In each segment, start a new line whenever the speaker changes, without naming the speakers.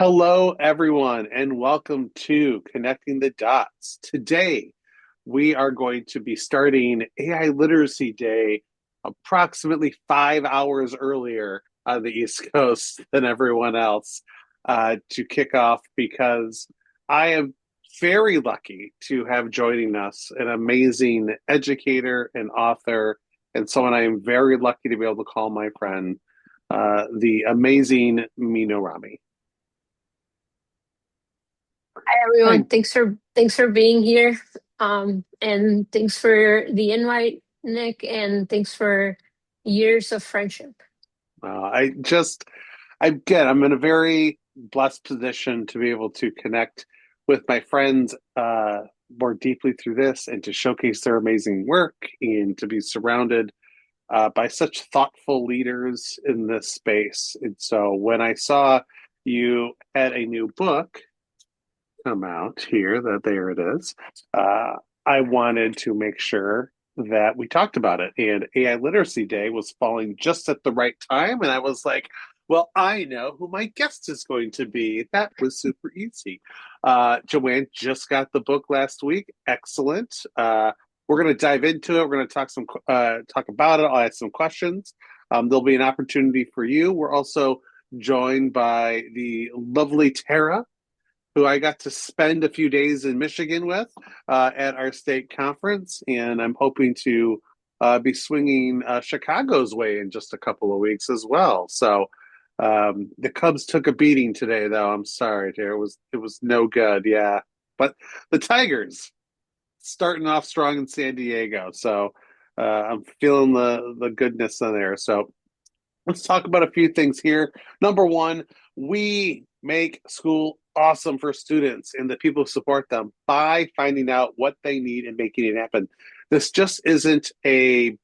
Hello, everyone, and welcome to Connecting the Dots. Today, we are going to be starting AI Literacy Day approximately 5 hours earlier on the East Coast than everyone else to kick off because I am very lucky to have joining us an amazing educator and author, and someone I am very lucky to be able to call my friend, the amazing Meenoo Rami.
Hi
Hi.
everyone. Thanks for being here. And thanks for the invite, Nick, and thanks for years of friendship.
I'm in a very blessed position to be able to connect with my friends more deeply through this and to showcase their amazing work and to be surrounded by such thoughtful leaders in this space. And so when I saw you had a new book come out here, that there it is, uh, I wanted to make sure that we talked about it. And AI Literacy Day was falling just at the right time. And I was like, well, I know who my guest is going to be. That was super easy. Joanne just got the book last week. Excellent. We're going to dive into it. We're going to talk about it. I'll ask some questions. There'll be an opportunity for you. We're also joined by the lovely Tara, who I got to spend a few days in Michigan with at our state conference, and I'm hoping to be swinging Chicago's way in just a couple of weeks as well. So the Cubs took a beating today, though. I'm sorry, dear. It was no good. Yeah, but the Tigers starting off strong in San Diego, so I'm feeling the goodness in there. So let's talk about a few things here. Number one, we make school awesome for students and the people who support them by finding out what they need and making it happen. This just isn't a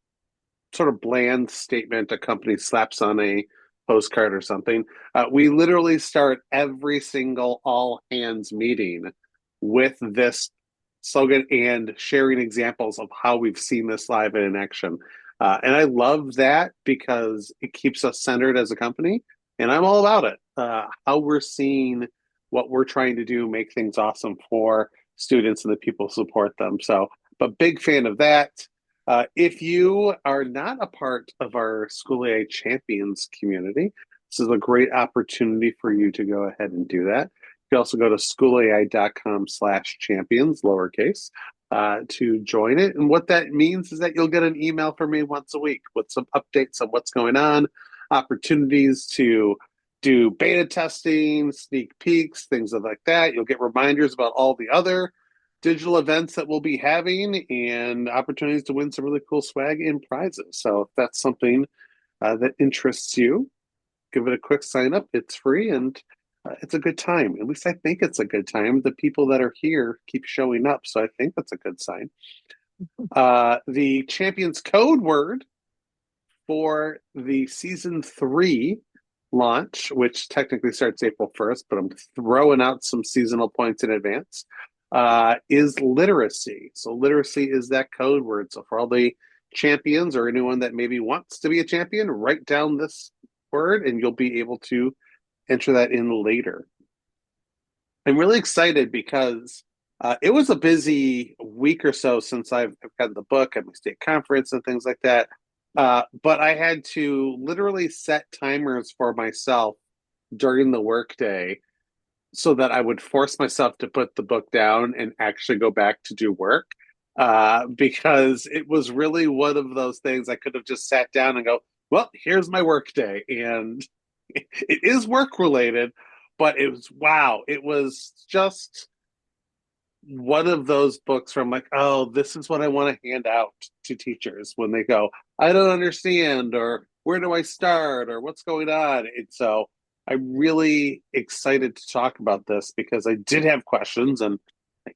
sort of bland statement a company slaps on a postcard or something. We literally start every single all hands meeting with this slogan and sharing examples of how we've seen this live in action. And I love that because it keeps us centered as a company. And I'm all about it. How we're seeing what we're trying to do, make things awesome for students and the people who support them. So, but big fan of that. If you are not a part of our School AI Champions community, this is a great opportunity for you to go ahead and do that. You can also go to schoolai.com/champions, lowercase, to join it. And what that means is that you'll get an email from me once a week with some updates on what's going on, opportunities to do beta testing, sneak peeks, things like that. You'll get reminders about all the other digital events that we'll be having and opportunities to win some really cool swag and prizes. So if that's something that interests you, give it a quick sign up. It's free and it's a good time. At least I think it's a good time. The people that are here keep showing up, so I think that's a good sign. The Champions code word for the season 3 launch, which technically starts April 1st, but I'm throwing out some seasonal points in advance, is literacy. So, literacy is that code word. So, for all the champions or anyone that maybe wants to be a champion, write down this word and you'll be able to enter that in later. I'm really excited because it was a busy week or so since I've gotten the book at my state conference and things like that. But I had to literally set timers for myself during the workday so that I would force myself to put the book down and actually go back to do work. Because it was really one of those things I could have just sat down and go, well, here's my work day. And it is work related, but it was wow. It was just one of those books where I'm like, oh, this is what I want to hand out to teachers when they go, I don't understand, or where do I start, or what's going on. And so I'm really excited to talk about this because I did have questions and I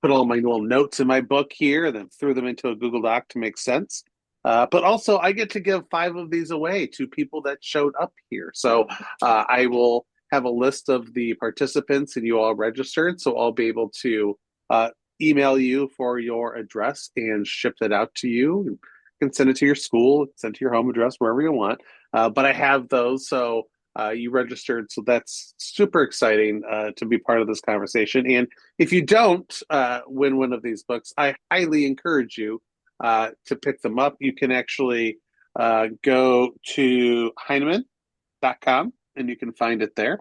put all my little notes in my book here and then threw them into a Google Doc to make sense. But also, I get to give 5 of these away to people that showed up here. So I will have a list of the participants and you all registered. So I'll be able to uh, email you for your address and ship that out to you. You can send it to your school, send it to your home address, wherever you want. But I have those. So You registered, so that's super exciting to be part of this conversation. And if you don't win one of these books, I highly encourage you to pick them up. You can actually go to Heinemann.com and you can find it there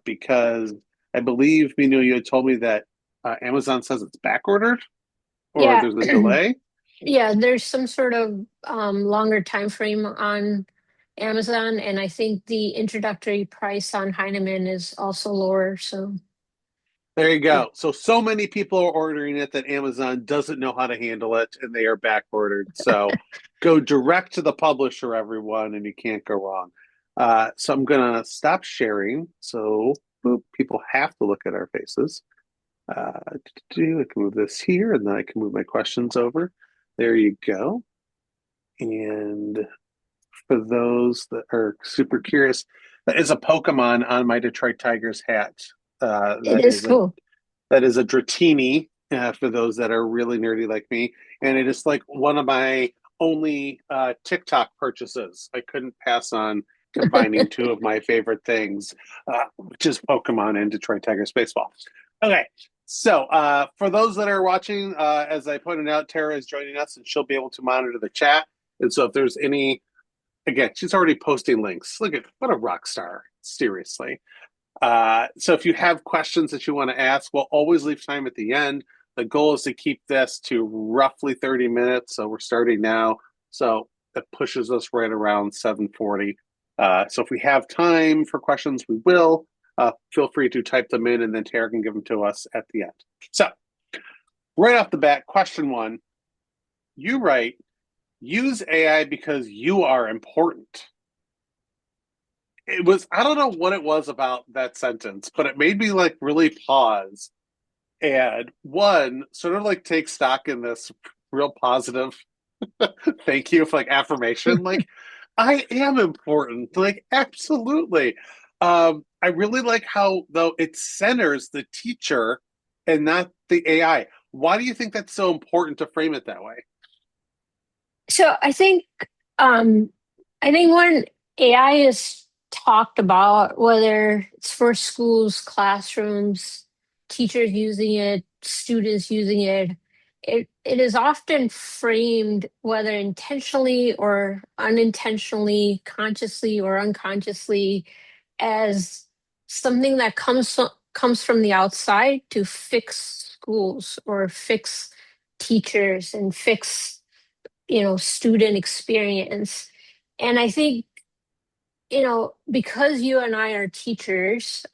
because I believe, Meenoo, you had told me that Amazon says it's back ordered or
Yeah.
there's a delay.
Yeah, there's some sort of longer time frame on Amazon, and I think the introductory price on Heinemann is also lower. So
There you
yeah.
go. So many people are ordering it that Amazon doesn't know how to handle it and they are back ordered. So go direct to the publisher, everyone, and you can't go wrong. So I'm going to stop sharing. So boop, people have to look at our faces. I can move this here and then I can move my questions over. There you go. And for those that are super curious, that is a Pokemon on my Detroit Tigers hat.
It
That
is
is a
cool.
Dratini for those that are really nerdy like me. And it is like one of my only TikTok purchases. I couldn't pass on combining two of my favorite things, which is Pokemon and Detroit Tigers baseball. Okay. So, for those that are watching, as I pointed out, Tara is joining us and she'll be able to monitor the chat. And so, if there's any, again, she's already posting links. Look at what a rock star, seriously. So if you have questions that you want to ask, we'll always leave time at the end. The goal is to keep this to roughly 30 minutes. So we're starting now. So that pushes us right around 7:40. So if we have time for questions, we will. Feel free to type them in and then Tara can give them to us at the end. So right off the bat, question one, you write, use AI because you are important. It was, I don't know what it was about that sentence, but it made me like really pause and one sort of like take stock in this real positive thank you for like affirmation. Like, I am important. Like, absolutely. I really like how though it centers the teacher and not the AI. Why do you think that's so important to frame it that way?
So um I think when AI is talked about, whether it's for schools, classrooms, teachers using it, students using it, it is often framed, whether intentionally or unintentionally, consciously or unconsciously, as something that comes from the outside to fix schools or fix teachers and fix student experience. And I think, because you and I are teachers,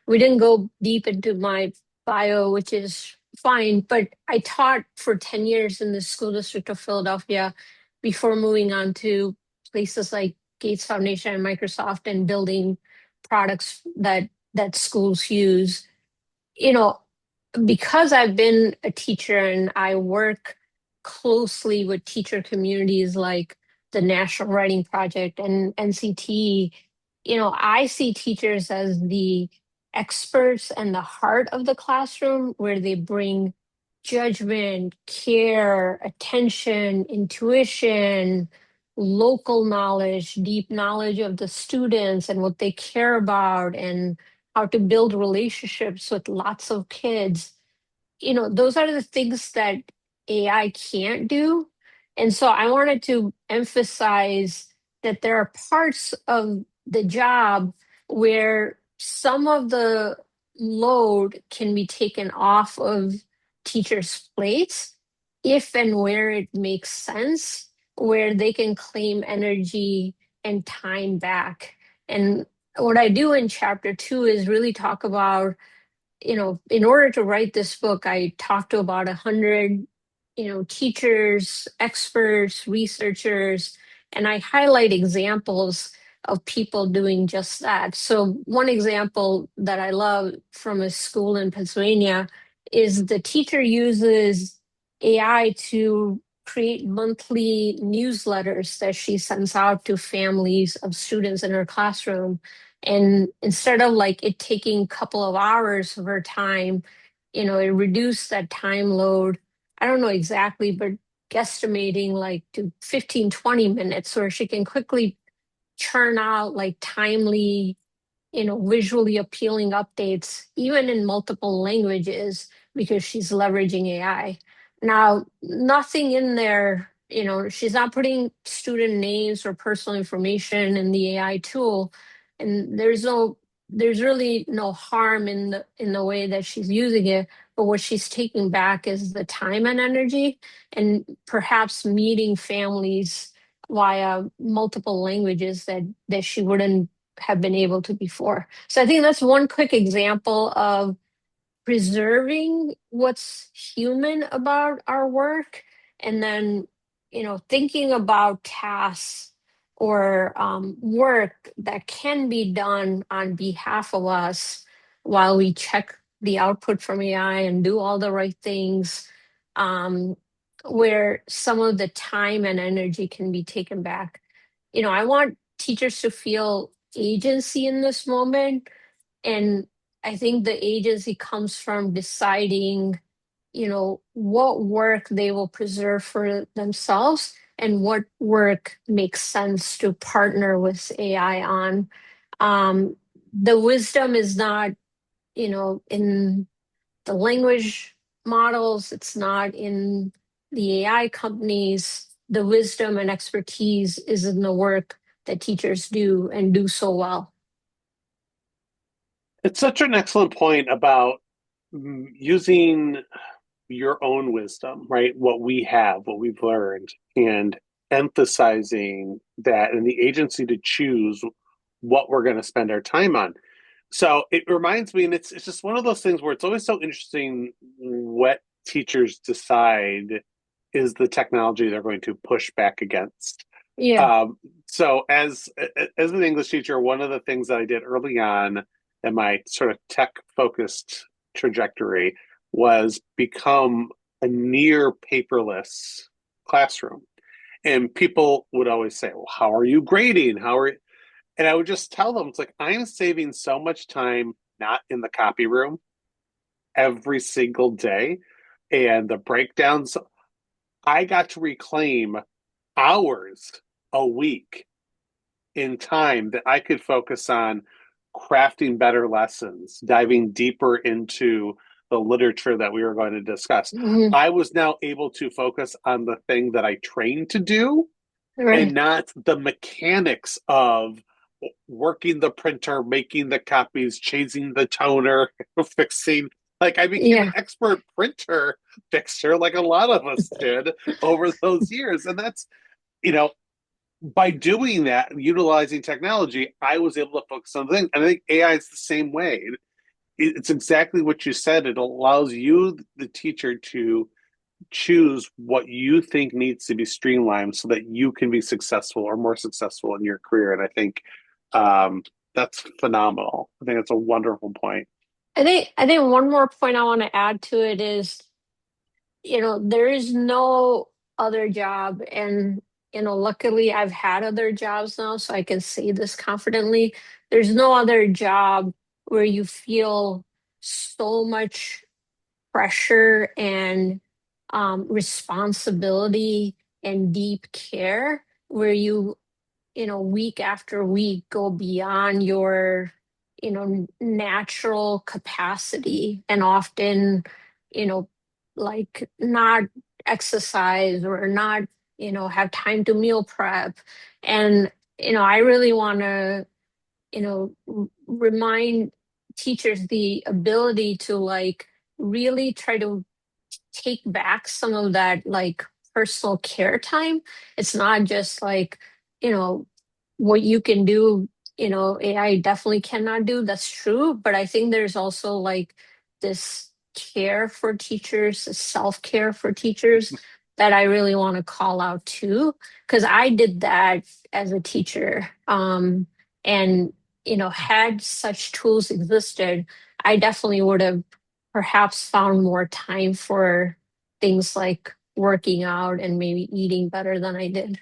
we didn't go deep into my bio, which is fine, but I taught for 10 years in the school district of Philadelphia before moving on to places like Gates Foundation and Microsoft and building products that schools use. You know, because I've been a teacher and I work closely with teacher communities like the National Writing Project and NCT, I see teachers as the experts and the heart of the classroom where they bring judgment, care, attention, intuition, local knowledge, deep knowledge of the students and what they care about and how to build relationships with lots of kids. Those are the things that AI can't do. And so I wanted to emphasize that there are parts of the job where some of the load can be taken off of teachers' plates if and where it makes sense, where they can claim energy and time back. And what I do in chapter 2 is really talk about, in order to write this book, I talked to about 100, teachers, experts, researchers, and I highlight examples of people doing just that. So one example that I love from a school in Pennsylvania is the teacher uses AI to create monthly newsletters that she sends out to families of students in her classroom, and instead of like it taking a couple of hours of her time, it reduced that time load. I don't know exactly, but guesstimating like to 15, 20 minutes where she can quickly churn out like timely, visually appealing updates, even in multiple languages, because she's leveraging AI. Now, nothing in there, she's not putting student names or personal information in the AI tool, and there's really no harm in the way that she's using it. But what she's taking back is the time and energy, and perhaps meeting families via multiple languages that she wouldn't have been able to before. So I think that's one quick example of preserving what's human about our work, and then, thinking about tasks or work that can be done on behalf of us while we check the output from AI and do all the right things, um, where some of the time and energy can be taken back. I want teachers to feel agency in this moment. And I think the agency comes from deciding, what work they will preserve for themselves and what work makes sense to partner with AI on. The wisdom is not, in the language models, it's not in the AI companies. The wisdom and expertise is in the work that teachers do and do so well.
It's such an excellent point about using your own wisdom, right? What we have, what we've learned, and emphasizing that and the agency to choose what we're going to spend our time on. So it reminds me, and it's just one of those things where it's always so interesting what teachers decide is the technology they're going to push back against.
Yeah.
Um, so as an English teacher, one of the things that I did early on in my sort of tech focused trajectory was become a near paperless classroom. And people would always say, "Well, how are you grading? How are?" And I would just tell them, it's like I'm saving so much time not in the copy room every single day, and the breakdowns. I got to reclaim hours a week in time that I could focus on crafting better lessons, diving deeper into the literature that we were going to discuss.
Mhm.
I was now able to focus on the thing that I trained to do and
Right.
not the mechanics of working the printer, making the copies, changing the toner, fixing. Like I became an
Yeah.
expert printer fixer, like a lot of us did over those years. And that's, you know, by doing that, utilizing technology, I was able to focus on things. And I think AI is the same way. It's exactly what you said. It allows you, the teacher, to choose what you think needs to be streamlined so that you can be successful or more successful in your career. And I think um, that's phenomenal. I think that's a wonderful point.
I think one more point I want to add to it is, there is no other job, and luckily I've had other jobs now, so I can say this confidently. There's no other job where you feel so much pressure and responsibility and deep care, where week after week go beyond your, natural capacity, and often, you know, like not exercise or not, have time to meal prep. And, I really want to, remind teachers the ability to like really try to take back some of that like personal care time. It's not just like, you know, what you can do, AI definitely cannot do. That's true. But I think there's also like this care for teachers, self care for teachers that I really want to call out too. Because I did that as a teacher. And, had such tools existed, I definitely would have perhaps found more time for things like working out and maybe eating better than I did.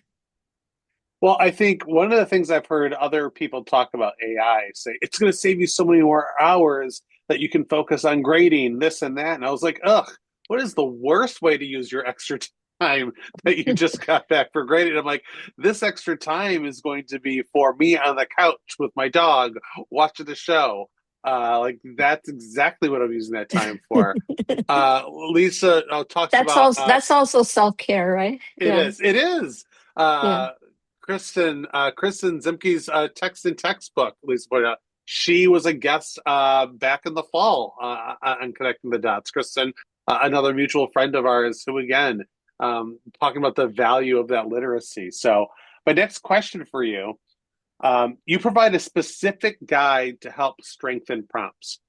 Well, I think one of the things I've heard other people talk about AI say it's going to save you so many more hours that you can focus on grading this and that. And I was like, ugh, what is the worst way to use your extra time? time that you just got back for grading. I'm like, this extra time is going to be for me on the couch with my dog watching the show. Like that's exactly what I'm using that time for. Lisa talks about
That's also self-care, right?
it
Yeah.
is. It is.
Yeah.
Uh, Kristen Zimke's text and textbook, Lisa pointed out. She was a guest back in the fall on Connecting the Dots. Kristen, another mutual friend of ours, who again talking about the value of that literacy. So, my next question for you: you provide a specific guide to help strengthen prompts.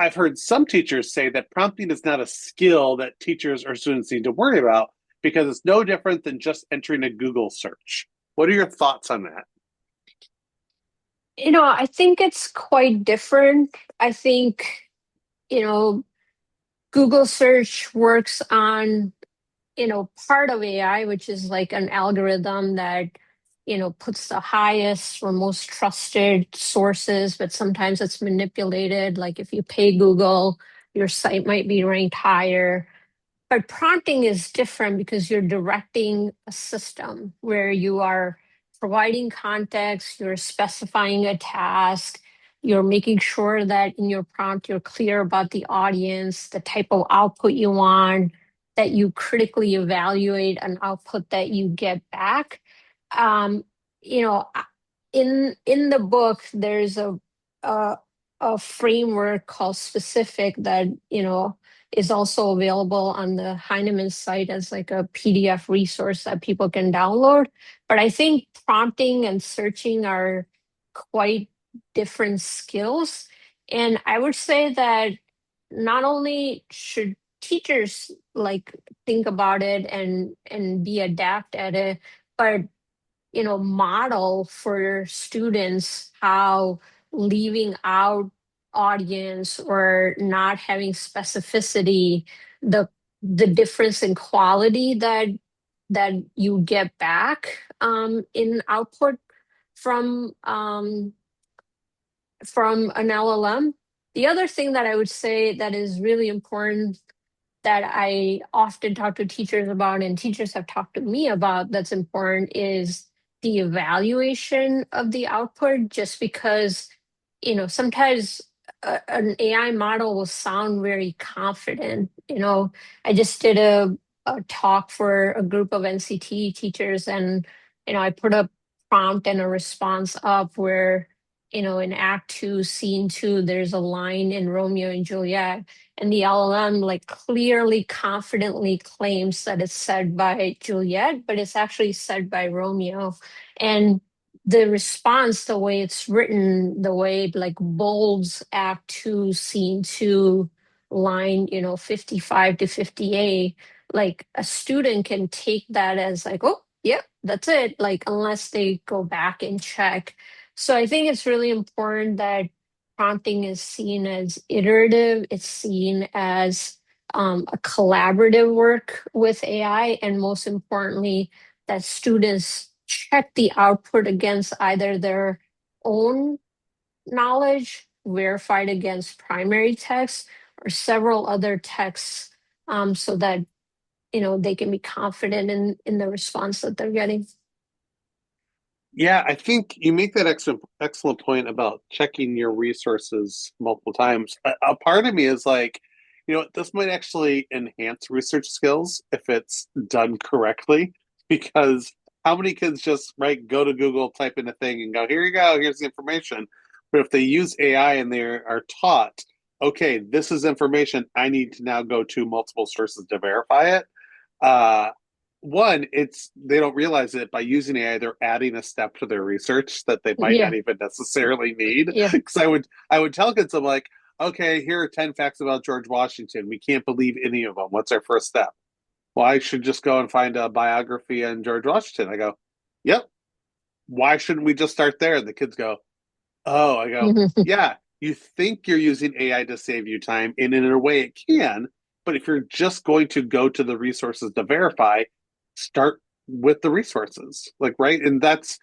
I've heard some teachers say that prompting is not a skill that teachers or students need to worry about because it's no different than just entering a Google search. What are your thoughts on that?
I think it's quite different. I think, you know, Google search works on, part of AI, which is like an algorithm that, puts the highest or most trusted sources, but sometimes it's manipulated. Like if you pay Google, your site might be ranked higher. But prompting is different because you're directing a system where you are providing context, you're specifying a task, you're making sure that in your prompt you're clear about the audience, the type of output you want, that you critically evaluate an output that you get back. Um, you know, in the book, there's a a framework called specific that is also available on the Heinemann site as like a PDF resource that people can download. But I think prompting and searching are quite different skills. And I would say that not only should teachers like think about it and be adept at it, but model for students how leaving out audience or not having specificity, the the difference in quality that you get back in output from an LLM. The other thing that I would say that is really important that I often talk to teachers about and teachers have talked to me about that's important is the evaluation of the output, just because, sometimes an AI model will sound very confident. I just did a talk for a group of NCT teachers, and, I put a prompt and a response up where, in Act Two, Scene Two, there's a line in Romeo and Juliet, and the LLM like clearly, confidently claims that it's said by Juliet, but it's actually said by Romeo. And the response, the way it's written, the way it like bolds Act Two, Scene Two, line, 55 to 58, like a student can take that as like, oh, yeah, that's it. Like, unless they go back and check. So I think it's really important that prompting is seen as iterative, it's seen as a collaborative work with AI, and most importantly, that students check the output against either their own knowledge, verified against primary text, or several other texts, so that they can be confident in the response that they're getting.
Yeah, I think you make that excellent point about checking your resources multiple times. A part of me is like, this might actually enhance research skills if it's done correctly, because how many kids just go to Google, type in a thing, and go, here you go, here's the information. But if they use AI and they are taught, okay, this is information, I need to now go to multiple sources to verify it. Uh, One, it's they don't realize it by using AI, they're adding a step to their research that they might not
Yeah,
even necessarily need.
yeah.
Because I would tell kids, I'm like, okay, here are 10 facts about George Washington. We can't believe any of them. What's our first step? Well, I should just go and find a biography on George Washington. I go, yep. Why shouldn't we just start there? And the kids go, oh, I go, yeah, you think you're using AI to save you time, and in a way it can, but if you're just going to go to the resources to verify, start with the resources. Like, right? And that's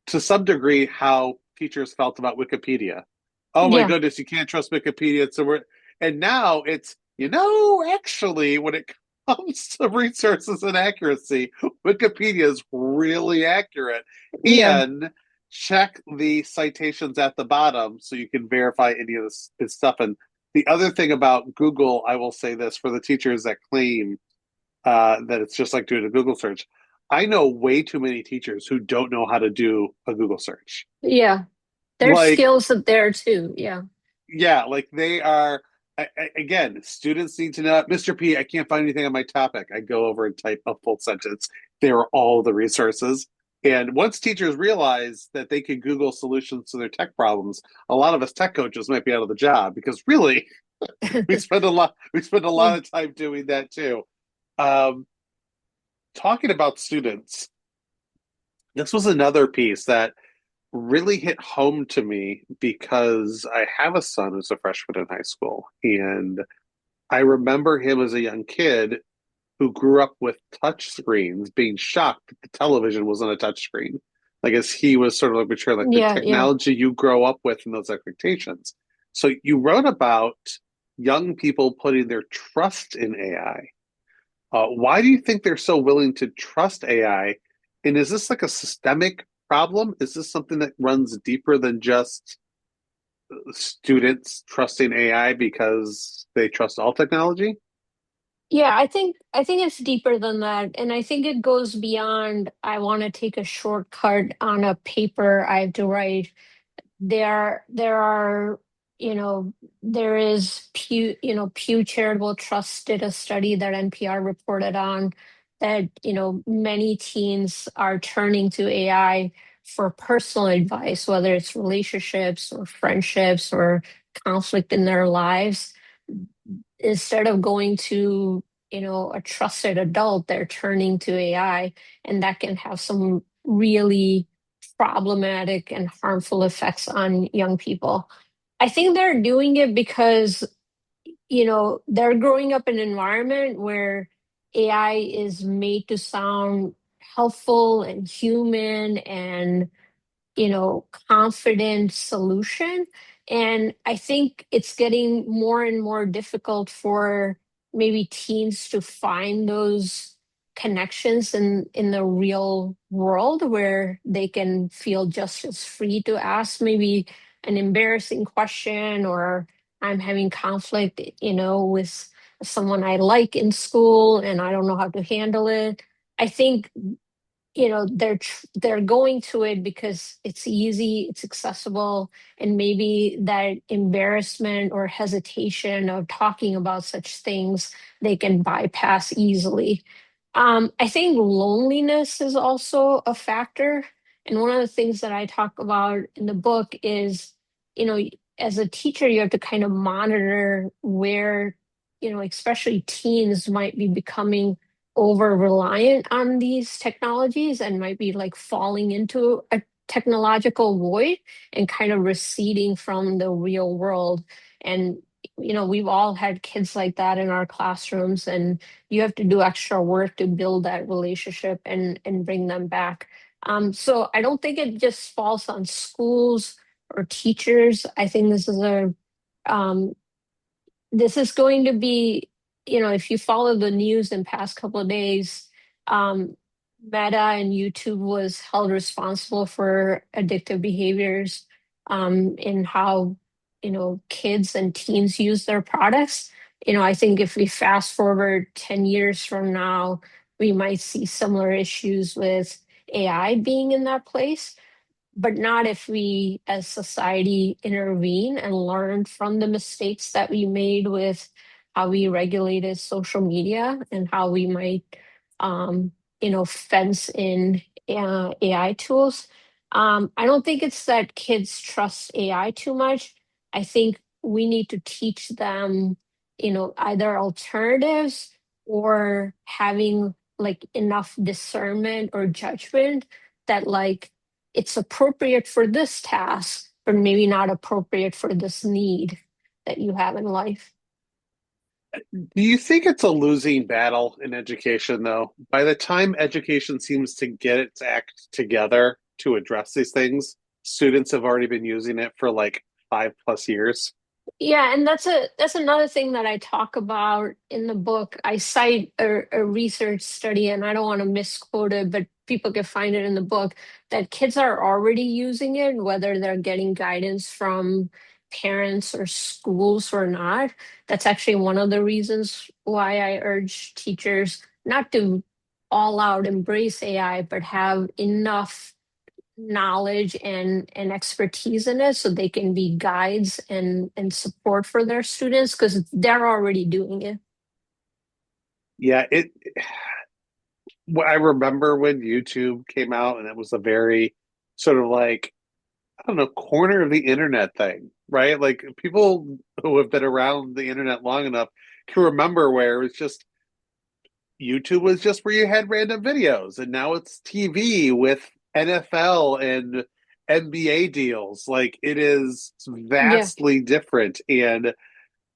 to some degree how teachers felt about Wikipedia. Oh my
Yeah.
goodness, you can't trust Wikipedia. So we're and now it's actually when it comes to resources and accuracy, Wikipedia is really accurate.
Yeah.
And check the citations at the bottom so you can verify any of this stuff. And the other thing about Google, I will say this for the teachers that claim that it's just like doing a Google search. I know way too many teachers who don't know how to do a Google search.
Yeah. There's
Like,
skills there too. Yeah.
yeah, like they are. Again, students need to know, Mr. P, I can't find anything on my topic. I go over and type a full sentence. There are all the resources. And once teachers realize that they can Google solutions to their tech problems, a lot of us tech coaches might be out of the job because really we spend a lot of time doing that too. Um, Talking about students, this was another piece that really hit home to me because I have a son who's a freshman in high school. And I remember him as a young kid who grew up with touch screens being shocked that the television wasn't a touch screen. Like as he was sort of like mature, like the
Yeah. Yeah.
technology you grow up with and those expectations. So you wrote about young people putting their trust in AI. Why do you think they're so willing to trust AI? And is this like a systemic problem? Is this something that runs deeper than just students trusting AI because they trust all technology?
Yeah, I think it's deeper than that. And I think it goes beyond I want to take a shortcut on a paper I have to write. There are, you know, there is Pew Charitable Trust did a study that NPR reported on that, many teens are turning to AI for personal advice, whether it's relationships or friendships or conflict in their lives instead of going to a trusted adult. They're turning to AI, and that can have some really problematic and harmful effects on young people. I think they're doing it because they're growing up in an environment where AI is made to sound helpful and human and confident solution. And I think it's getting more and more difficult for maybe teens to find those connections in the real world where they can feel just as free to ask maybe an embarrassing question, or I'm having conflict, with someone I like in school and I don't know how to handle it. I think they're going to it because it's easy, it's accessible, and maybe that embarrassment or hesitation of talking about such things they can bypass easily. I think loneliness is also a factor, and one of the things that I talk about in the book is, you know as a teacher you have to kind of monitor where, especially teens might be becoming over reliant on these technologies and might be like falling into a technological void and kind of receding from the real world. And, we've all had kids like that in our classrooms, and you have to do extra work to build that relationship and bring them back. So I don't think it just falls on schools or teachers. I think um, this is going to be, if you follow the news in past couple of days, um, Meta and YouTube was held responsible for addictive behaviors, in how, kids and teens use their products. I think if we fast forward 10 years from now, we might see similar issues with AI being in that place, but not if we as society intervene and learn from the mistakes that we made with how we regulated social media and how we might fence in AI tools. I don't think it's that kids trust AI too much. I think we need to teach them, either alternatives or having like enough discernment or judgment that like it's appropriate for this task, but maybe not appropriate for this need that you have in life.
Do you think it's a losing battle in education, though? By the time education seems to get its act together to address these things, students have already been using it for like 5+ years.
Yeah, and that's another thing that I talk about in the book. I cite a research study, and I don't want to misquote it, but people can find it in the book that kids are already using it, whether they're getting guidance from parents or schools or not. That's actually one of the reasons why I urge teachers not to all out embrace AI, but have enough knowledge and expertise in it so they can be guides and support for their students because they're already doing it.
Yeah, it I remember when YouTube came out and it was a very sort of like, I don't know, corner of the internet thing, right? Like people who have been around the internet long enough can remember where it was just YouTube was just where you had random videos, and now it's TV with NFL and NBA deals. Like it is
Yeah,
vastly different, and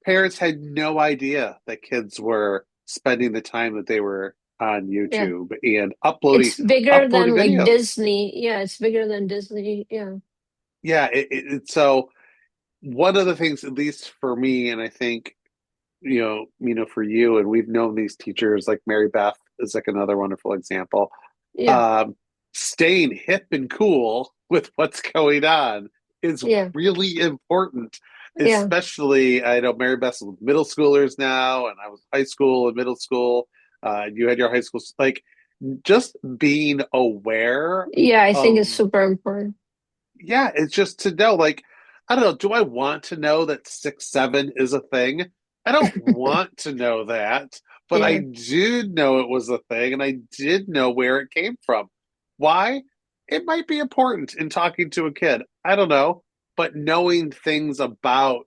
parents had no idea that kids were spending the time that they were on
yeah.
YouTube and uploading
It's bigger
uploading
than like
videos.
Disney. Yeah, it's bigger than Disney. Yeah.
Yeah, so one of the things, at least for me, and I think for you, and we've known these teachers like Mary Beth is like another wonderful example.
Yeah.
Um, Staying hip and cool with what's going on is
Yeah.
really important.
Yeah.
Especially, I know Mary Beth's with middle schoolers now, and I was high school and middle school. You had your high school, like just being aware
Yeah, I think
of,
it's super important.
yeah, it's just to know, like, I don't know, do I want to know that 6'7" is a thing? I don't want to know that, but I
Yeah.
did know it was a thing and I did know where it came from. Why? It might be important in talking to a kid. I don't know. But knowing things about,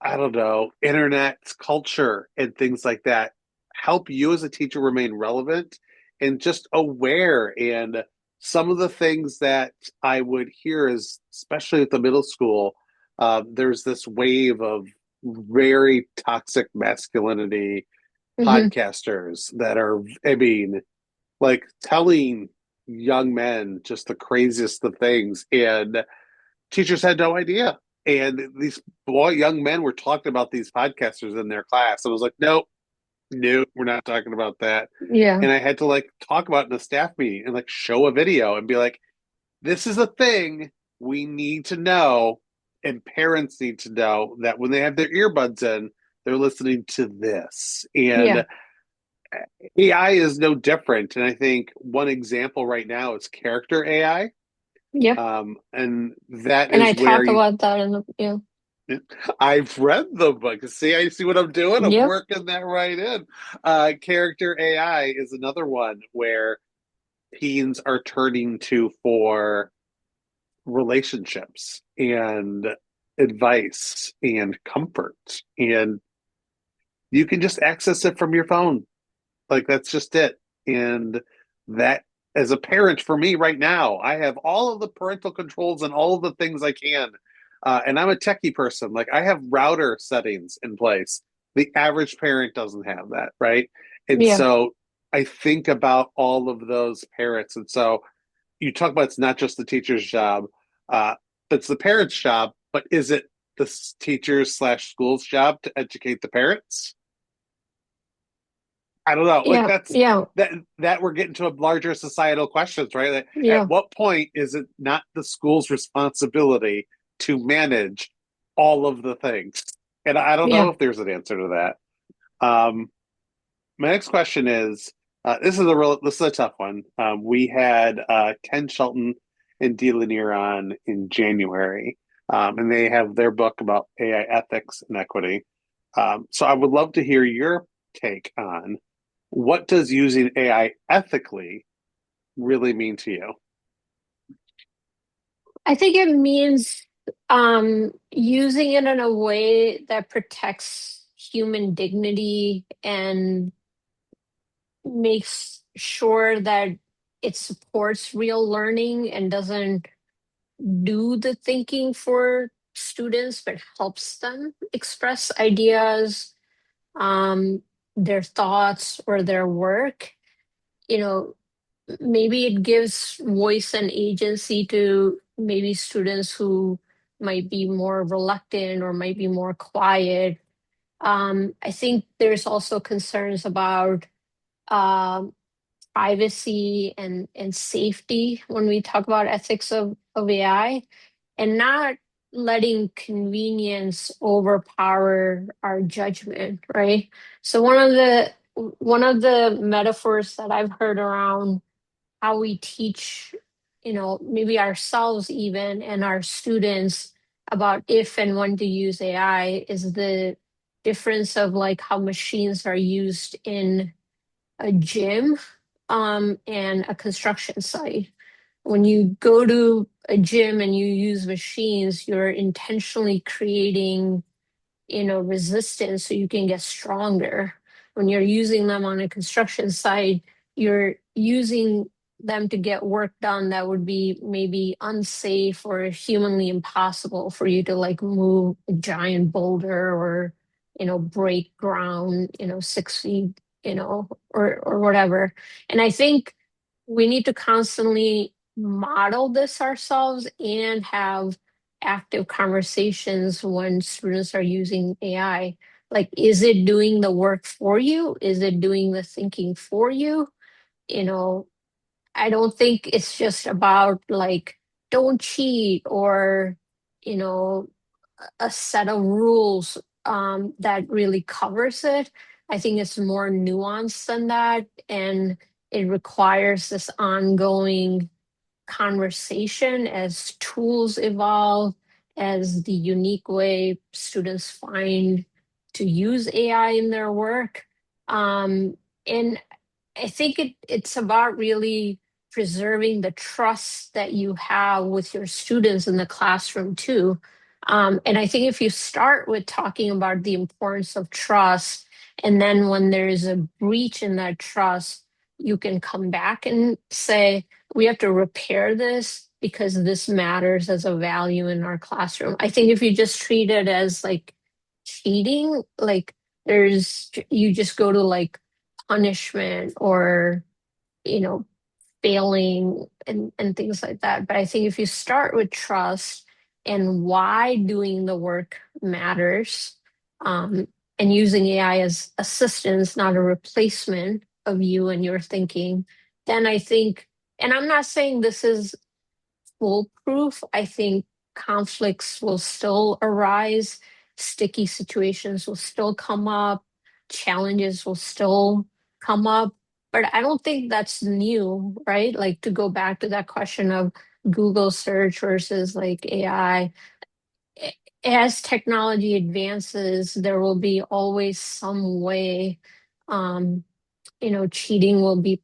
I don't know, internet culture and things like that help you as a teacher remain relevant and just aware. And some of the things that I would hear is, especially at the middle school, there's this wave of very toxic masculinity
Hmm.
podcasters that are, I mean, like telling young men just the craziest of things. And teachers had no idea. And these young men were talking about these podcasters in their class. I was like, nope, nope, we're not talking about that.
Yeah.
And I had to like talk about it in a staff meeting and like show a video and be like, this is a thing we need to know. And parents need to know that when they have their earbuds in, they're listening to this. And
Yeah.
AI is no different. And I think one example right now is character AI.
Yep.
And that
And I
is where
talk
you
about that in the, yeah.
I've read the book. See, I see what I'm doing. I'm
Yep.
working that right in. Character AI is another one where teens are turning to for relationships and advice and comfort. And you can just access it from your phone. Like that's just it. And that, as a parent, for me right now, I have all of the parental controls and all of the things I can. And I'm a techie person. Like I have router settings in place. The average parent doesn't have that, right? And
Yeah.
so I think about all of those parents. And so you talk about it's not just the teacher's job, uh, it's the parent's job, but is it the teacher's slash school's job to educate the parents? I don't know. Like
Yeah.
that's
Yeah.
that we're getting to a larger societal questions, right? Like, at
Yeah.
what point is it not the school's responsibility to manage all of the things? And I don't know
Yeah.
if there's an answer to that. My next question is this is a tough one. We had Ken Shelton and Dee Lanier on in January, and they have their book about AI ethics and equity. So I would love to hear your take on what does using AI ethically really mean to you?
I think it means using it in a way that protects human dignity and makes sure that it supports real learning and doesn't do the thinking for students, but helps them express ideas, um, their thoughts, or their work. You know, maybe it gives voice and agency to maybe students who might be more reluctant or might be more quiet. I think there's also concerns about um, privacy and safety when we talk about ethics of AI, and not letting convenience overpower our judgment, right? So one of the metaphors that I've heard around how we teach, maybe ourselves even and our students about if and when to use AI is the difference of like how machines are used in a gym and a construction site. When you go to a gym and you use machines, you're intentionally creating, resistance so you can get stronger. When you're using them on a construction site, you're using them to get work done that would be maybe unsafe or humanly impossible for you to like move a giant boulder or, break ground, 6 feet, or whatever. And I think we need to constantly model this ourselves and have active conversations when students are using AI. Like, is it doing the work for you? Is it doing the thinking for you? You know, I don't think it's just about like, don't cheat or, you know, a set of rules that really covers it. I think it's more nuanced than that. And it requires this ongoing conversation as tools evolve, as the unique way students find to use AI in their work. And I think it's about really preserving the trust that you have with your students in the classroom too. And I think if you start with talking about the importance of trust, and then when there's a breach in that trust, you can come back and say, we have to repair this because this matters as a value in our classroom. I think if you just treat it as like cheating, like you just go to like punishment or, you know, failing and things like that. But I think if you start with trust and why doing the work matters, um, and using AI as assistance, not a replacement of you and your thinking, then I think, and I'm not saying this is foolproof. I think conflicts will still arise, sticky situations will still come up, challenges will still come up. But I don't think that's new, right? Like to go back to that question of Google search versus like AI. As technology advances, there will be always some way um, cheating will be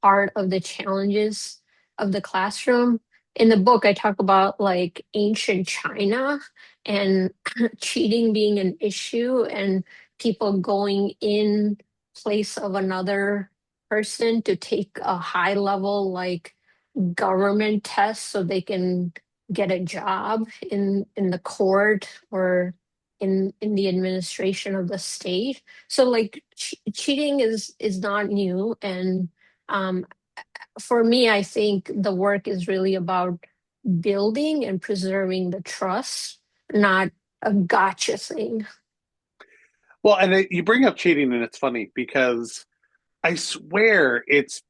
part of the challenges of the classroom. In the book, I talk about like ancient China and cheating being an issue and people going in place of another person to take a high level like government test so they can get a job in the court or in the administration of the state. So like cheating is not new, and um, for me, I think the work is really about building and preserving the trust, not a gotcha thing.
Well, and you bring up cheating, and it's funny because I swear it's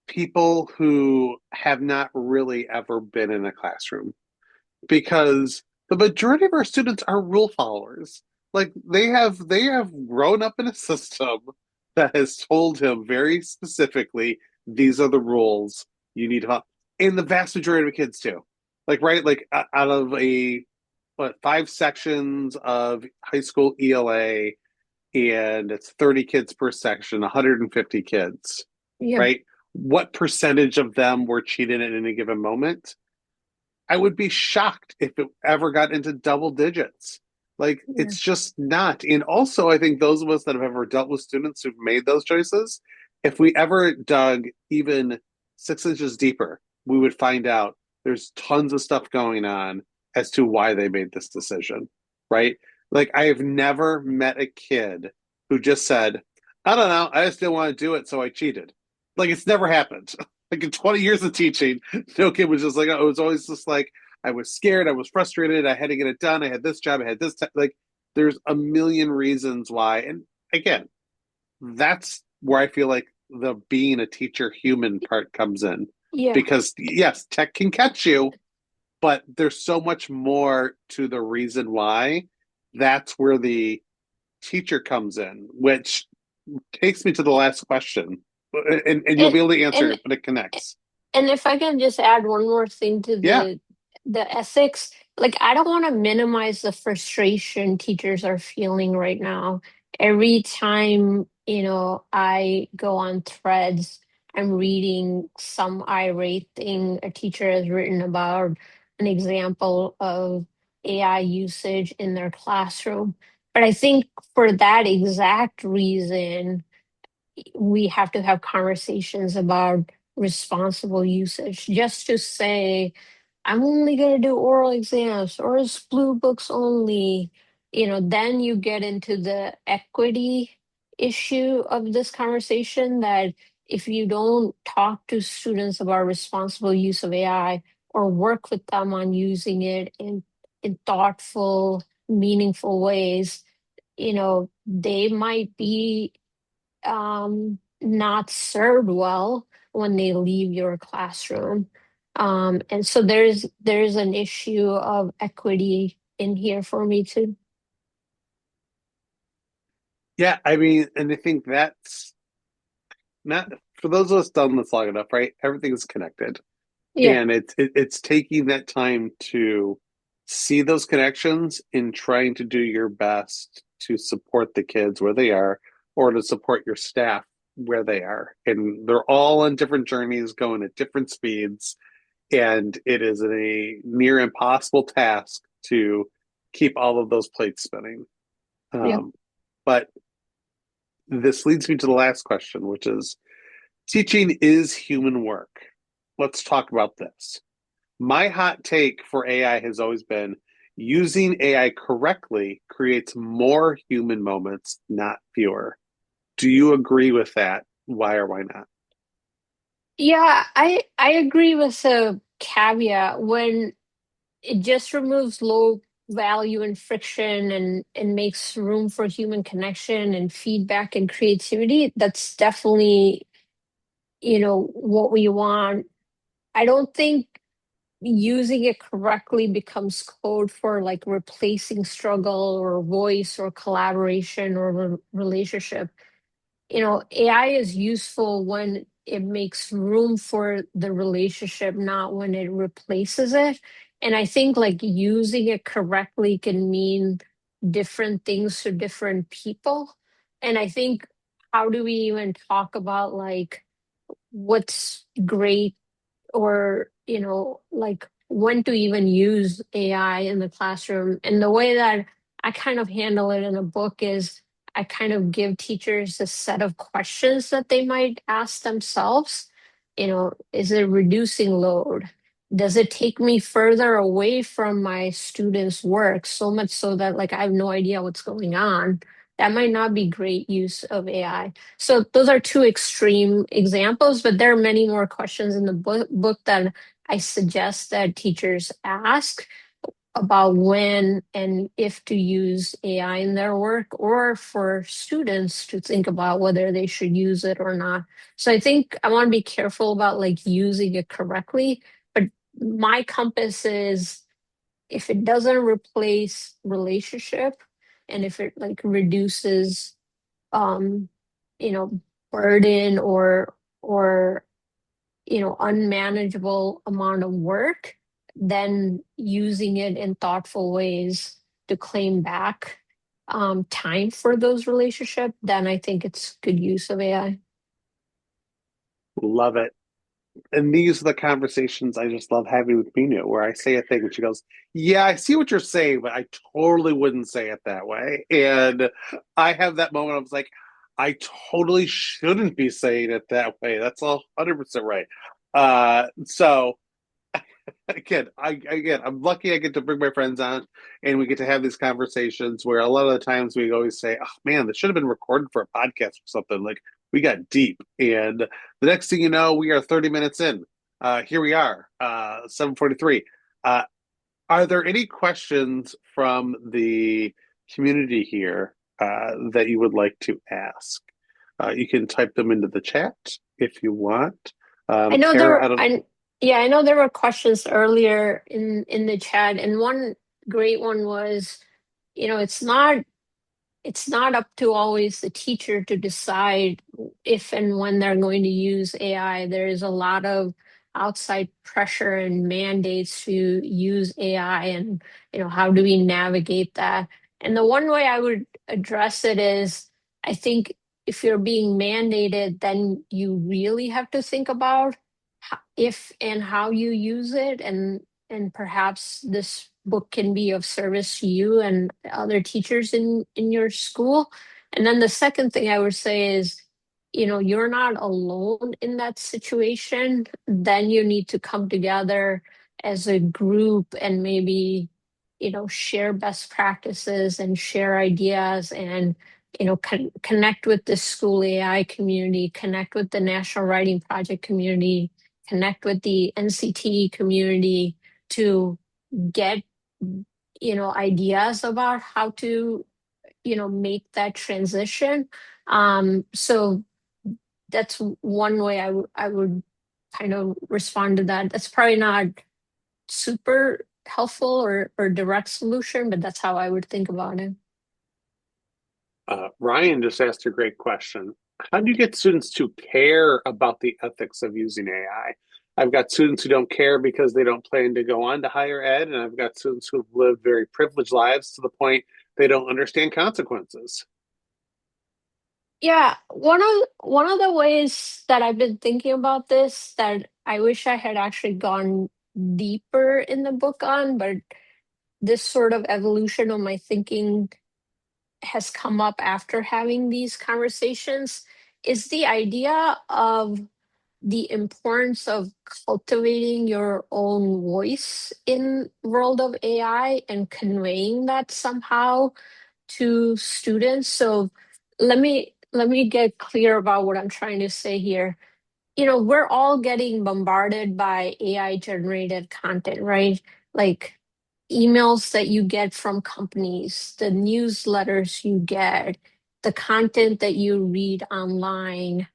people who have not really ever been in a classroom because the majority of our students are rule followers. Like they have grown up in a system that has told him very specifically, these are the rules you need to follow. And the vast majority of kids too. Like right, like out of a what 5 sections of high school ELA, and it's 30 kids per section, 150 kids,
Yeah,
right? What percentage of them were cheated at any given moment? I would be shocked if it ever got into double digits. Like
yeah,
it's just not. And also, I think those of us that have ever dealt with students who've made those choices, if we ever dug even 6 inches deeper, we would find out there's tons of stuff going on as to why they made this decision, right? Like I have never met a kid who just said, I don't know, I just didn't want to do it, so I cheated. Like it's never happened. Like in 20 years of teaching, no kid was just like, oh, it was always just like, I was scared, I was frustrated, I had to get it done, I had this job, I had this like there's a million reasons why. And again, that's where I feel like the being a teacher human part comes in.
Yeah.
Because yes, tech can catch you, but there's so much more to the reason why. That's where the teacher comes in, which takes me to the last question. And you'll
And
be able to answer
and
it, but it connects.
And if I can just add one more thing to
Yeah.
the ethics, like I don't want to minimize the frustration teachers are feeling right now. Every time, I go on threads, I'm reading some irate thing a teacher has written about an example of AI usage in their classroom. But I think for that exact reason, we have to have conversations about responsible usage. Just to say, I'm only going to do oral exams or it's blue books only, then you get into the equity issue of this conversation that if you don't talk to students about responsible use of AI or work with them on using it in thoughtful, meaningful ways, they might be not served well when they leave your classroom. And so there's an issue of equity in here for me too.
Yeah. I mean, and I think that's not for those of us done this long enough, right? Everything is connected.
Yeah,
And it's taking that time to see those connections and trying to do your best to support the kids where they are or to support your staff where they are. And they're all on different journeys going at different speeds. And it is a near impossible task to keep all of those plates spinning.
yeah.
Um, but this leads me to the last question, which is teaching is human work. Let's talk about this. My hot take for AI has always been using AI correctly creates more human moments, not fewer. Do you agree with that? Why or why not?
Yeah, I agree with the caveat when it just removes low value and friction and makes room for human connection and feedback and creativity. That's definitely, what we want. I don't think using it correctly becomes code for like replacing struggle or voice or collaboration or relationship. AI is useful when it makes room for the relationship, not when it replaces it. And I think like using it correctly can mean different things to different people. And I think how do we even talk about like what's great or like when to even use AI in the classroom. And the way that I kind of handle it in a book is I kind of give teachers a set of questions that they might ask themselves. Is it reducing load? Does it take me further away from my students' work so much so that like I have no idea what's going on? That might not be great use of AI. So those are two extreme examples, but there are many more questions in the book that I suggest that teachers ask about when and if to use AI in their work, or for students to think about whether they should use it or not. So I think I want to be careful about like using it correctly, but my compass is if it doesn't replace relationship and if it like reduces um you know burden or unmanageable amount of work, then using it in thoughtful ways to claim back time for those relationships, then I think it's good use of AI.
Love it. And these are the conversations I just love having with Meenoo, where I say a thing and she goes, "Yeah, I see what you're saying, but I totally wouldn't say it that way." And I have that moment. I was like, "I totally shouldn't be saying it that way. That's all 100% right." So I'm lucky I get to bring my friends on and we get to have these conversations where a lot of the times we always say, "Oh man, this should have been recorded for a podcast or something." Like we got deep, and the next thing you know, we are 30 minutes in. Here we are, 7:43. Are there any questions from the community here that you would like to ask? You can type them into the chat if you want.
I know
Tara, I
there,
don't.
I yeah, I know there were questions earlier in the chat, and one great one was, it's not up to always the teacher to decide if and when they're going to use AI. There is a lot of outside pressure and mandates to use AI, and how do we navigate that? And the one way I would address it is, I think if you're being mandated, then you really have to think about if and how you use it, and perhaps this book can be of service to you and other teachers in your school. And then the second thing I would say is, you're not alone in that situation. Then you need to come together as a group and maybe, share best practices and share ideas, and connect with the school AI community, connect with the National Writing Project community, connect with the NCT community to get ideas about how to make that transition. So that's one way I would kind of respond to that. That's probably not super helpful or direct solution, but that's how I would think about it.
Ryan just asked a great question. How do you get students to care about the ethics of using AI? I've got students who don't care because they don't plan to go on to higher ed, and I've got students who've lived very privileged lives to the point they don't understand consequences.
Yeah, one of the ways that I've been thinking about this, that I wish I had actually gone deeper in the book on, but this sort of evolution of my thinking has come up after having these conversations, is the idea of the importance of cultivating your own voice in world of AI and conveying that somehow to students. So let me get clear about what I'm trying to say here. We're all getting bombarded by AI generated content, right? Like emails that you get from companies, the newsletters you get, the content that you read online,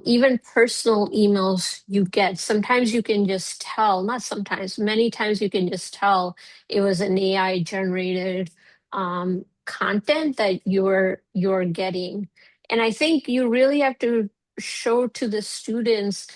even personal emails you get. Sometimes you can just tell, not sometimes, many times you can just tell it was an AI generated content that you're getting. And I think you really have to show to the students,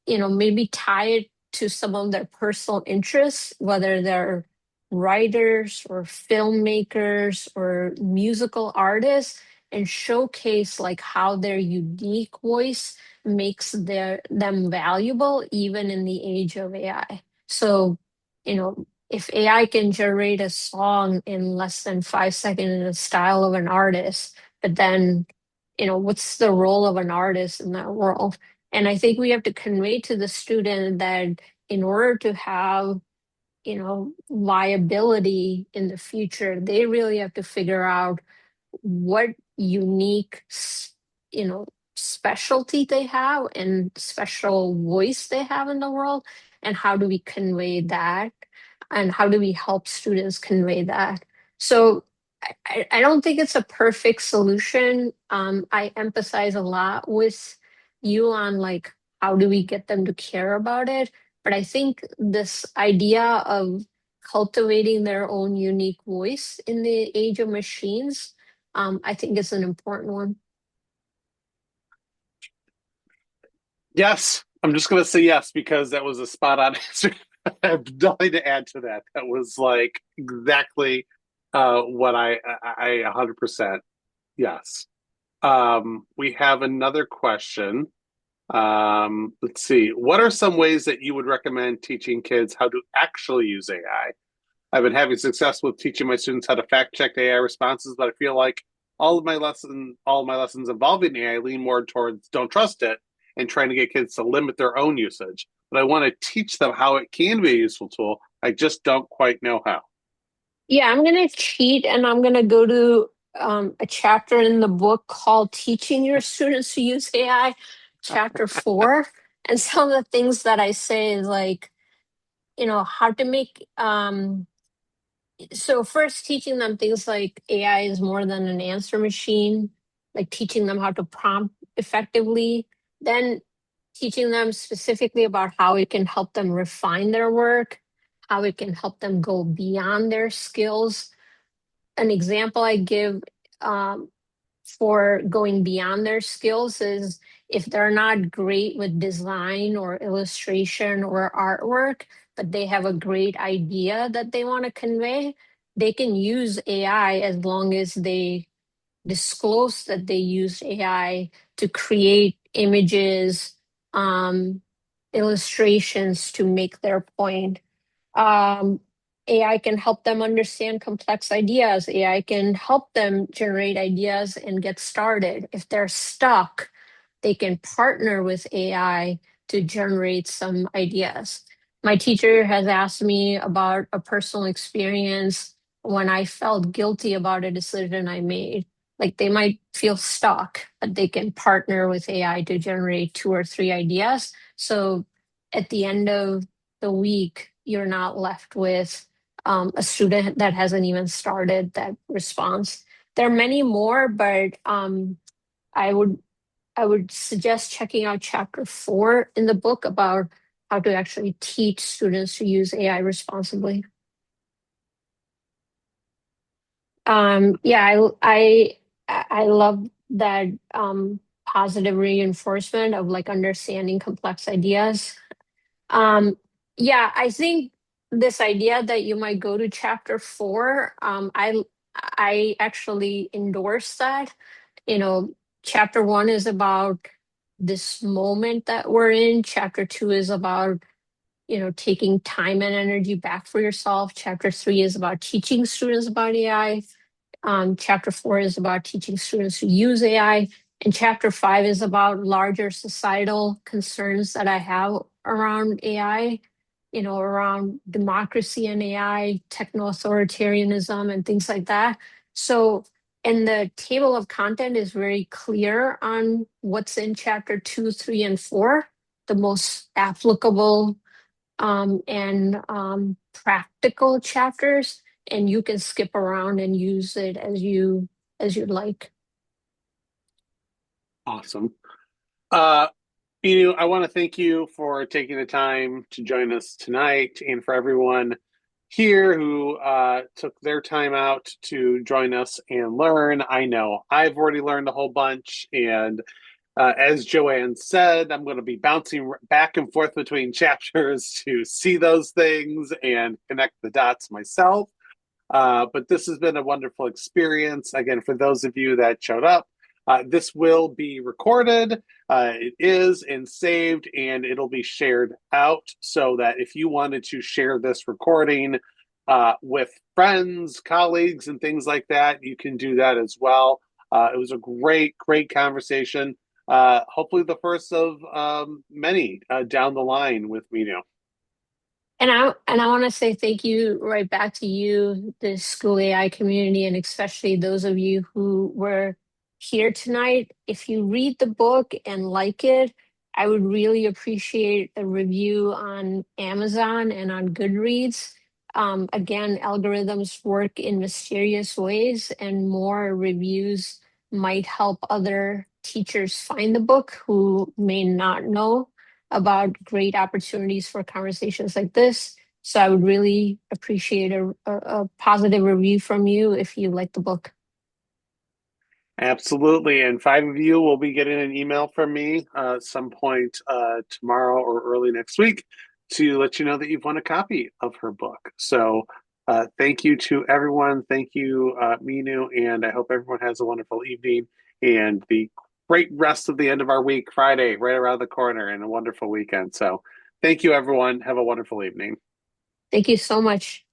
maybe tie it to some of their personal interests, whether they're writers or filmmakers or musical artists, and showcase like how their unique voice makes them valuable even in the age of AI. So, if AI can generate a song in less than 5 seconds in the style of an artist, but then, what's the role of an artist in that world? And I think we have to convey to the student that in order to have, viability in the future, they really have to figure out what unique, you know, specialty they have and special voice they have in the world, and how do we convey that, and how do we help students convey that. So I don't think it's a perfect solution. I empathize a lot with you on like how do we get them to care about it, but I think this idea of cultivating their own unique voice in the age of machines, I think it's an important one.
Yes, I'm just going to say yes because that was a spot on answer. I have nothing to add to that. That was like exactly what I 100% yes. We have another question. Let's see. What are some ways that you would recommend teaching kids how to actually use AI? I've been having success with teaching my students how to fact check AI responses, but I feel like all of my lessons involving AI lean more towards don't trust it and trying to get kids to limit their own usage. But I want to teach them how it can be a useful tool. I just don't quite know how.
Yeah, I'm going to cheat and I'm going to go to a chapter in the book called Teaching Your Students to Use AI, chapter 4. And some of the things that I say is like, how to make So first teaching them things like AI is more than an answer machine, like teaching them how to prompt effectively, then teaching them specifically about how it can help them refine their work, how it can help them go beyond their skills. An example I give um, for going beyond their skills is if they're not great with design or illustration or artwork, but they have a great idea that they want to convey, they can use AI as long as they disclose that they use AI to create images, um, illustrations to make their point. um, AI can help them understand complex ideas. AI can help them generate ideas and get started. If they're stuck, they can partner with AI to generate some ideas. My teacher has asked me about a personal experience when I felt guilty about a decision I made. Like they might feel stuck, but they can partner with AI to generate two or three ideas. So at the end of the week, you're not left with a student that hasn't even started that response. There are many more, but I would I would suggest checking out chapter 4 in the book about how to actually teach students to use AI responsibly. Yeah, I love that positive reinforcement of like understanding complex ideas. Um, yeah, I think this idea that you might go to chapter 4, I actually endorse that. You know, chapter 1 is about this moment that we're in. Chapter 2 is about, taking time and energy back for yourself. Chapter 3 is about teaching students about AI. Chapter 4 is about teaching students to use AI. And chapter 5 is about larger societal concerns that I have around AI, around democracy and AI, techno authoritarianism, and things like that. So, and the table of content is very clear on what's in chapter 2, 3, and 4, the most applicable and practical chapters, and you can skip around and use it as you'd like.
Awesome. I want to thank you for taking the time to join us tonight and for everyone here who took their time out to join us and learn. I know I've already learned a whole bunch. And as Joanne said, I'm going to be bouncing back and forth between chapters to see those things and connect the dots myself. But this has been a wonderful experience. Again, for those of you that showed up, this will be recorded. It is and saved, and it'll be shared out so that if you wanted to share this recording with friends, colleagues, and things like that, you can do that as well. It was a great, great conversation. Hopefully, the first of many down the line with Meenoo.
And I want to say thank you right back to you, the School AI community, and especially those of you who were here tonight. If you read the book and like it, I would really appreciate a review on Amazon and on Goodreads. Again, algorithms work in mysterious ways, and more reviews might help other teachers find the book who may not know about great opportunities for conversations like this. So I would really appreciate a positive review from you if you like the book.
Absolutely. And five of you will be getting an email from me some point tomorrow or early next week to let you know that you've won a copy of her book. So thank you to everyone. Thank you, Meenoo. And I hope everyone has a wonderful evening and the great rest of the end of our week, Friday, right around the corner, and a wonderful weekend. So thank you, everyone. Have a wonderful evening.
Thank you so much.